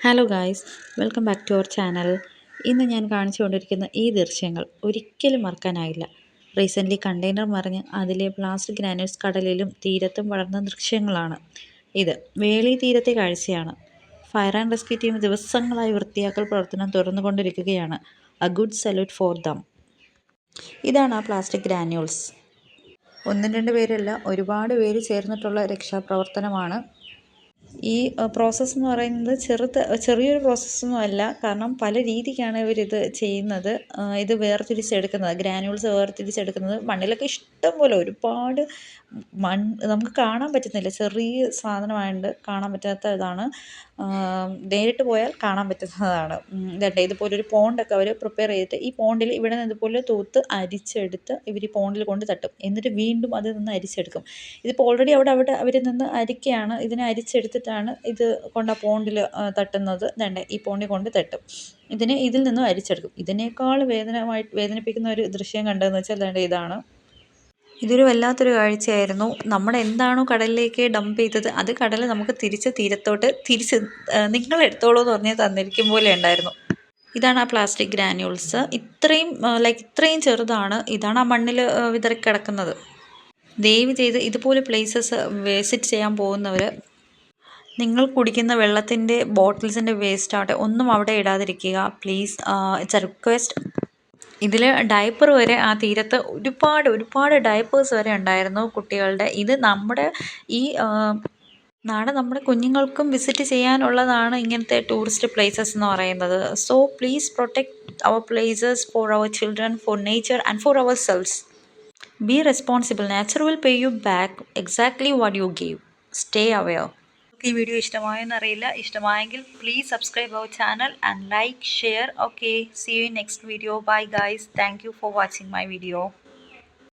Hello guys, welcome back to our channel. ഇന്ന് ഞാൻ കാണിച്ചുകൊണ്ടിരിക്കുന്ന ഈ ദൃശ്യങ്ങൾ ഒരിക്കലും മറക്കാനായില്ല. റീസെൻ്റ്ലി കണ്ടെയ്നർ മറിഞ്ഞ് അതിലെ പ്ലാസ്റ്റിക് ഗ്രാനുൾസ് കടലിലും തീരത്തും വളർന്ന ദൃശ്യങ്ങളാണ് ഇത്. വേളി തീരത്തെ കാഴ്ചയാണ്. ഫയർ ആൻഡ് റെസ്ക്യൂ ടീം ദിവസങ്ങളായി വൃത്തിയാക്കൽ പ്രവർത്തനം തുറന്നുകൊണ്ടിരിക്കുകയാണ്. A good salute for them. ഇതാണ് ആ പ്ലാസ്റ്റിക് ഗ്രാനുൾസ്. ഒന്നും രണ്ട് പേരല്ല, ഒരുപാട് പേര് ചേർന്നിട്ടുള്ള രക്ഷാപ്രവർത്തനമാണ്. ഈ പ്രോസസ്സ് എന്ന് പറയുന്നത് ചെറിയൊരു പ്രോസസ്സൊന്നും അല്ല. കാരണം പല രീതിക്കാണ് ഇവരിത് ചെയ്യുന്നത്. ഇത് വേർതിരിച്ചെടുക്കുന്നത്, ഗ്രാനുൾസ് വേർതിരിച്ചെടുക്കുന്നത് മണ്ണിലൊക്കെ ഇഷ്ടം പോലെ ഒരുപാട് നമുക്ക് കാണാൻ പറ്റുന്നില്ല. ചെറിയ സാധനമായതുകൊണ്ട് കാണാൻ പറ്റാത്ത ഇതാണ്. നേരിട്ട് പോയാൽ കാണാൻ പറ്റുന്നതാണ്. ഇതുണ്ട്, ഇതുപോലൊരു പോണ്ടൊക്കെ അവർ പ്രിപ്പയർ ചെയ്തിട്ട് ഈ പോണ്ടിൽ ഇവിടെ നിന്ന് ഇതുപോലെ തൂത്ത് അരിച്ചെടുത്ത് ഇവർ ഈ പോണ്ടിൽ കൊണ്ട് തട്ടും. എന്നിട്ട് വീണ്ടും അതിൽ നിന്ന് അരിച്ചെടുക്കും. ഇതിപ്പോൾ ഓൾറെഡി അവിടെ അവർ നിന്ന് അരിക്കുകയാണ്. ഇതിനെ അരിച്ചെടുത്തിട്ടാണ് ഇത് കൊണ്ട് ആ പോണ്ടിൽ തട്ടുന്നത്. ഇതുണ്ട്, ഈ പോണ്ടിൽ കൊണ്ട് തട്ടും. ഇതിൽ നിന്നും അരിച്ചെടുക്കും. ഇതിനേക്കാൾ വേദനിപ്പിക്കുന്ന ഒരു ദൃശ്യം കണ്ടതെന്ന് വെച്ചാൽ ഇതുണ്ട്, ഇതാണ്. ഇതൊരു വല്ലാത്തൊരു കാഴ്ചയായിരുന്നു. നമ്മൾ എന്താണോ കടലിലേക്ക് ഡംപ് ചെയ്തത് അത് കടൽ നമുക്ക് തീരത്തോട്ട് നിങ്ങൾ എടുത്തോളൂ എന്ന് പറഞ്ഞ് തന്നിരിക്കും പോലെ ഉണ്ടായിരുന്നു. ഇതാണ് ആ പ്ലാസ്റ്റിക് ഗ്രാനുൾസ്. ഇത്രയും ചെറുതാണ്. ഇതാണ് ആ മണ്ണിൽ വിതറിക്കിടക്കുന്നത്. ദയവ് ചെയ്ത് ഇതുപോലെ പ്ലേസസ് വിസിറ്റ് ചെയ്യാൻ പോകുന്നവർ, നിങ്ങൾ കുടിക്കുന്ന വെള്ളത്തിൻ്റെ ബോട്ടിൽസിൻ്റെ വേസ്റ്റ് ആവട്ടെ ഒന്നും അവിടെ ഇടാതിരിക്കുക പ്ലീസ്. It's A request. ഇതിൽ ഡയപ്പർ വരെ ആ തീരത്ത് ഒരുപാട് ഡയപ്പേഴ്സ് വരെ ഉണ്ടായിരുന്നു കുട്ടികളുടെ. ഇത് നമ്മുടെ ഈ നാട് നമ്മുടെ കുഞ്ഞുങ്ങൾക്കും വിസിറ്റ് ചെയ്യാനുള്ളതാണ് ഇങ്ങനത്തെ ടൂറിസ്റ്റ് പ്ലേസസ് എന്ന് പറയുന്നത്. So please protect our places for our children, for nature and for ourselves. Be responsible. Nature will pay you back exactly what you give. Stay aware. ഈ വീഡിയോ ഇഷ്ടമായെന്നറിയില്ല. ഇഷ്ടമായെങ്കിൽ please subscribe our channel and like, share. Okay, see you in next video. Bye guys. Thank you for watching my video.